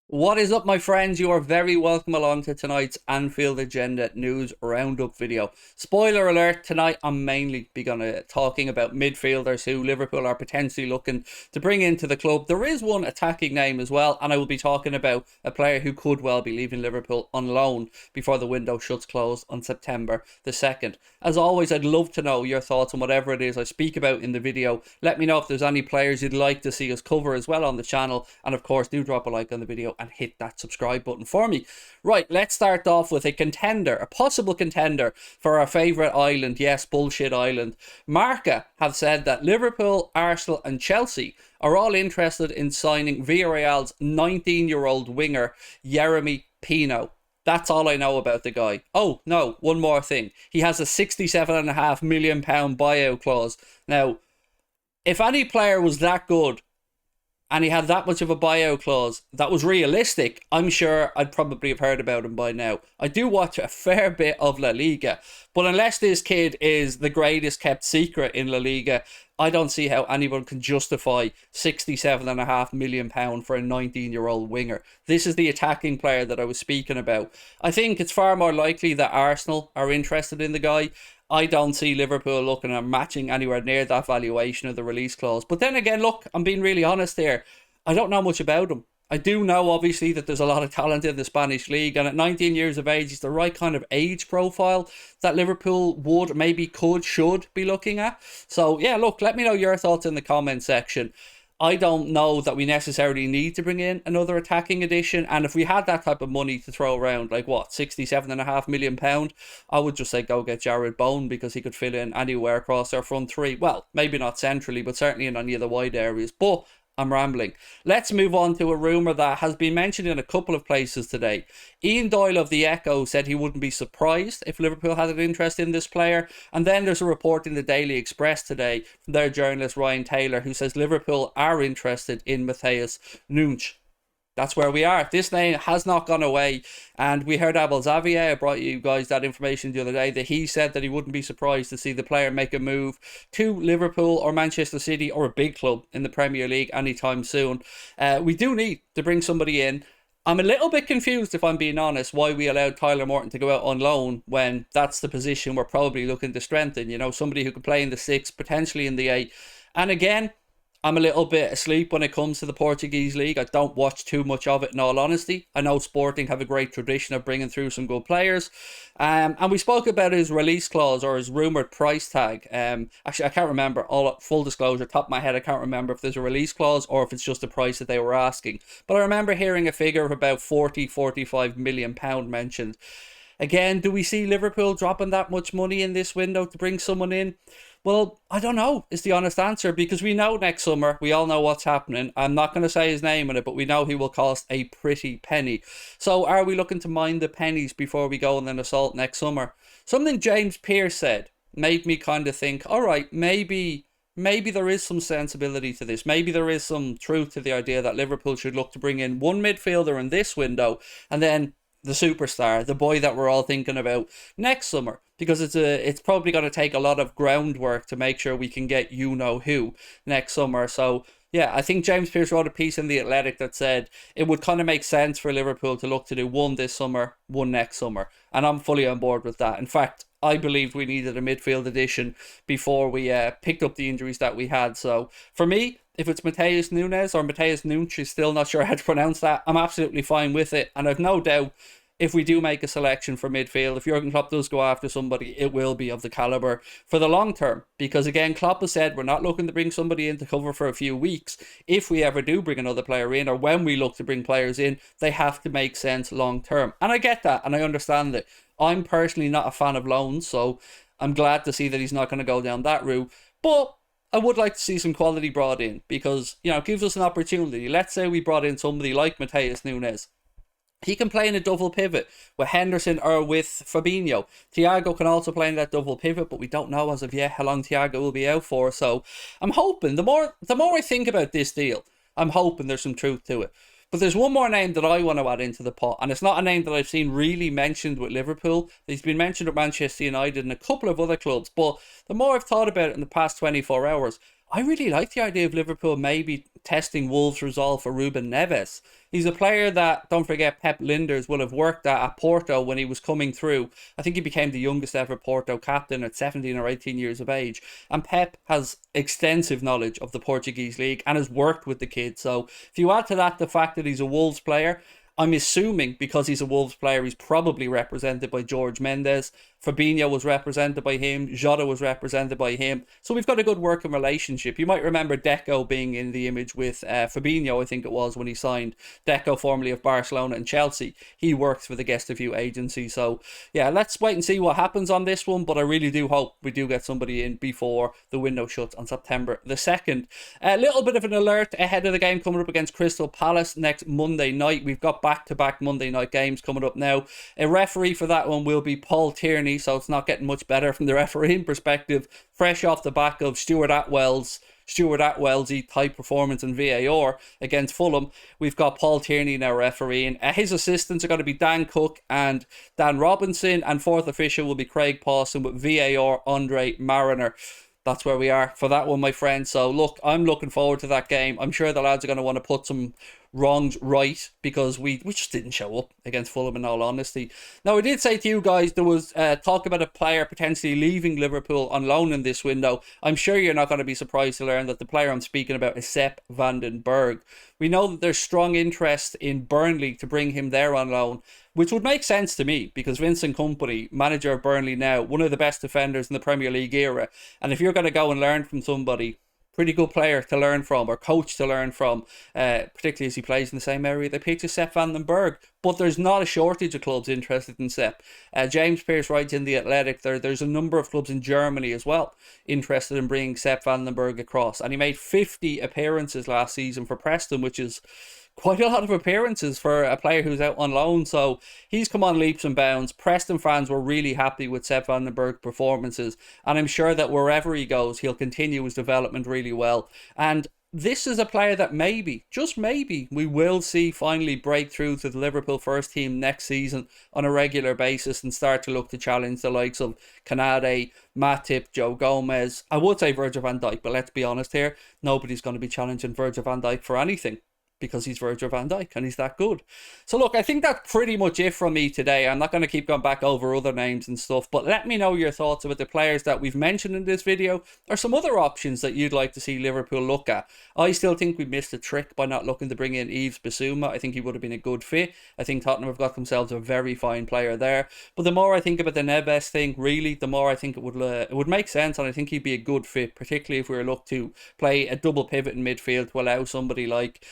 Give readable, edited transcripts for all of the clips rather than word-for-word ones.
What is up, my friends? You are very welcome along to tonight's Anfield Agenda News Roundup video. Spoiler alert, tonight I'm mainly be talking about midfielders who Liverpool are potentially looking to bring into the club. There is one attacking name as well, and I will be talking about a player who could well be leaving Liverpool on loan before the window shuts close on September the 2nd. As always, I'd love to know your thoughts on whatever it is I speak about in the video. Let me know if there's any players you'd like to see us cover as well on the channel, and of course do drop a like on the video and hit that subscribe button for me. Right, let's start off with a contender, a possible contender for our favourite island. Yes, bullshit island. Marca have said that Liverpool, Arsenal and Chelsea are all interested in signing Villarreal's 19-year-old winger, Yeremy Pino. That's all I know about the guy. Oh, no, one more thing. He has a £67.5 million buyout clause. Now, if any player was that good and he had that much of a buyout clause that was realistic, I'm sure I'd probably have heard about him by now. I do watch a fair bit of La Liga, but unless this kid is the greatest kept secret in La Liga, I don't see how anyone can justify £67.5 million for a 19-year-old winger. This is the attacking player that I was speaking about. I think it's far more likely that Arsenal are interested in the guy. I don't see Liverpool looking at matching anywhere near that valuation of the release clause. But then again, look, I'm being really honest here. I don't know much about him. I do know, obviously, that there's a lot of talent in the Spanish league, and at 19 years of age, he's the right kind of age profile that Liverpool would, maybe could, should be looking at. So, yeah, look, let me know your thoughts in the comment section. I don't know that we necessarily need to bring in another attacking addition, and if we had that type of money to throw around, like what, £67.5 million, I would just say go get Jared Bowen, because he could fill in anywhere across our front three. Well, maybe not centrally, but certainly in any of the wide areas. But I'm rambling. Let's move on to a rumour that has been mentioned in a couple of places today. Ian Doyle of the Echo said he wouldn't be surprised if Liverpool had an interest in this player. And then there's a report in the Daily Express today from their journalist Ryan Taylor, who says Liverpool are interested in Matheus Nunes. That's where we are. This name has not gone away. And we heard Abel Xavier, I brought you guys that information the other day, that he said that he wouldn't be surprised to see the player make a move to Liverpool or Manchester City or a big club in the Premier League anytime soon. We do need to bring somebody in. I'm a little bit confused, if I'm being honest, why we allowed Tyler Morton to go out on loan when that's the position we're probably looking to strengthen. You know, somebody who could play in the 6, potentially in the 8. And again, I'm a little bit asleep when it comes to the Portuguese league. I don't watch too much of it, in all honesty. I know Sporting have a great tradition of bringing through some good players. And we spoke about his release clause or his rumoured price tag. Actually, I can't remember. All full disclosure, top of my head, I can't remember if there's a release clause or if it's just the price that they were asking. But I remember hearing a figure of about £45 million mentioned. Again, do we see Liverpool dropping that much money in this window to bring someone in? Well, I don't know, is the honest answer, because we know next summer, we all know what's happening. I'm not going to say his name in it, but we know he will cost a pretty penny. So are we looking to mind the pennies before we go on an assault next summer? Something James Pearce said made me kind of think, all right, maybe there is some sensibility to this. Maybe there is some truth to the idea that Liverpool should look to bring in one midfielder in this window and then the superstar, the boy that we're all thinking about next summer, because it's probably going to take a lot of groundwork to make sure we can get you-know-who next summer. So, yeah, I think James Pearce wrote a piece in The Athletic that said it would kind of make sense for Liverpool to look to do one this summer, one next summer. And I'm fully on board with that. In fact, I believed we needed a midfield addition before we picked up the injuries that we had. So, for me, if it's Matheus Nunes or Matheus Nunes, still not sure how to pronounce that, I'm absolutely fine with it. And I've no doubt if we do make a selection for midfield, if Jurgen Klopp does go after somebody, it will be of the calibre for the long term. Because again, Klopp has said we're not looking to bring somebody in to cover for a few weeks. If we ever do bring another player in, or when we look to bring players in, they have to make sense long term. And I get that, and I understand it. I'm personally not a fan of loans, so I'm glad to see that he's not going to go down that route. But I would like to see some quality brought in, because, you know, it gives us an opportunity. Let's say we brought in somebody like Matheus Nunes. He can play in a double pivot with Henderson or with Fabinho. Thiago can also play in that double pivot, but we don't know as of yet how long Thiago will be out for. So I'm hoping, the more I think about this deal, I'm hoping there's some truth to it. But there's one more name that I want to add into the pot, and it's not a name that I've seen really mentioned with Liverpool. He's been mentioned with Manchester United and a couple of other clubs, but the more I've thought about it in the past 24 hours, I really like the idea of Liverpool maybe testing Wolves' resolve for Ruben Neves. He's a player that, don't forget, Pep Linders will have worked at Porto when he was coming through. I think he became the youngest ever Porto captain at 17 or 18 years of age. And Pep has extensive knowledge of the Portuguese league and has worked with the kid. So if you add to that the fact that he's a Wolves player, I'm assuming because he's a Wolves player, he's probably represented by George Mendes. Fabinho was represented by him. Jota was represented by him. So we've got a good working relationship. You might remember Deco being in the image with Fabinho, I think it was, when he signed. Deco, formerly of Barcelona and Chelsea. He works for the Guest of You agency. So, yeah, let's wait and see what happens on this one. But I really do hope we do get somebody in before the window shuts on September the 2nd. A little bit of an alert ahead of the game coming up against Crystal Palace next Monday night. We've got back-to-back Monday night games coming up now. A referee for that one will be Paul Tierney, so it's not getting much better from the refereeing perspective. Fresh off the back of Stuart Atwell's type performance in VAR against Fulham, we've got Paul Tierney now refereeing. His assistants are going to be Dan Cook and Dan Robinson, and fourth official will be Craig Pawson with VAR Andre Mariner. That's where we are for that one, my friend. So look, I'm looking forward to that game. I'm sure the lads are going to want to put some wrongs right because we just didn't show up against Fulham, in all honesty. Now, I did say to you guys there was talk about a player potentially leaving Liverpool on loan in this window. I'm sure you're not going to be surprised to learn that the player I'm speaking about is Sepp van den Berg. We know that there's strong interest in Burnley to bring him there on loan, which would make sense to me because Vincent Kompany, manager of Burnley now, one of the best defenders in the Premier League era, and if you're going to go and learn from somebody, pretty good player to learn from, or coach to learn from, particularly as he plays in the same area they picked, is Sepp van den Berg. But there's not a shortage of clubs interested in Sepp. James Pearce writes in The Athletic there's a number of clubs in Germany as well interested in bringing Sepp van den Berg across, and he made 50 appearances last season for Preston, which is quite a lot of appearances for a player who's out on loan. So he's come on leaps and bounds. Preston fans were really happy with Sepp van den Berg's performances, and I'm sure that wherever he goes, he'll continue his development really well. And this is a player that maybe, just maybe, we will see finally break through to the Liverpool first team next season on a regular basis and start to look to challenge the likes of Canade, Matip, Joe Gomez. I would say Virgil van Dijk, but let's be honest here, nobody's going to be challenging Virgil van Dijk for anything, because he's Virgil van Dijk and he's that good. So look, I think that's pretty much it from me today. I'm not going to keep going back over other names and stuff, but let me know your thoughts about the players that we've mentioned in this video, or some other options that you'd like to see Liverpool look at. I still think we missed a trick by not looking to bring in Yves Bissouma. I think he would have been a good fit. I think Tottenham have got themselves a very fine player there. But the more I think about the Neves thing, really, the more I think it would make sense, and I think he'd be a good fit, particularly if we were looked to play a double pivot in midfield to allow somebody like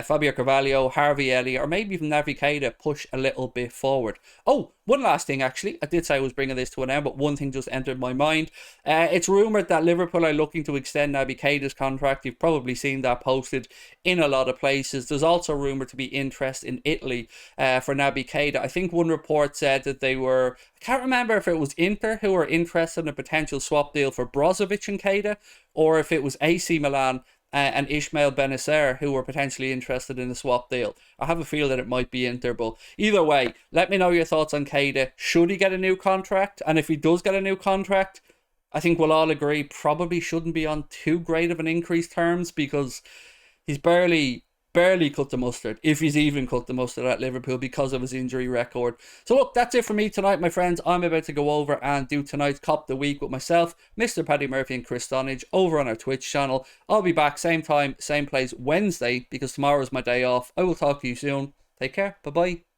Fabio Carvalho, Harvey Elliott, or maybe even Naby Keita push a little bit forward. Oh, one last thing actually. I did say I was bringing this to an end, but one thing just entered my mind. It's rumoured that Liverpool are looking to extend Naby Keita's contract. You've probably seen that posted in a lot of places. There's also rumoured to be interest in Italy for Naby Keita. I think one report said that they were, I can't remember if it was Inter who were interested in a potential swap deal for Brozovic and Keita, or if it was AC Milan and Ismail Benacer who were potentially interested in a swap deal. I have a feel that it might be Inter, but either way, let me know your thoughts on Keita. Should he get a new contract? And if he does get a new contract, I think we'll all agree probably shouldn't be on too great of an increased terms, because he's barely cut the mustard, if he's even cut the mustard at Liverpool because of his injury record. So look, that's it for me tonight, my friends. I'm about to go over and do tonight's Cop of the Week with myself, Mr. Paddy Murphy and Chris Stonage over on our Twitch channel. I'll be back same time, same place Wednesday, because tomorrow is my day off. I will talk to you soon. Take care. Bye-bye.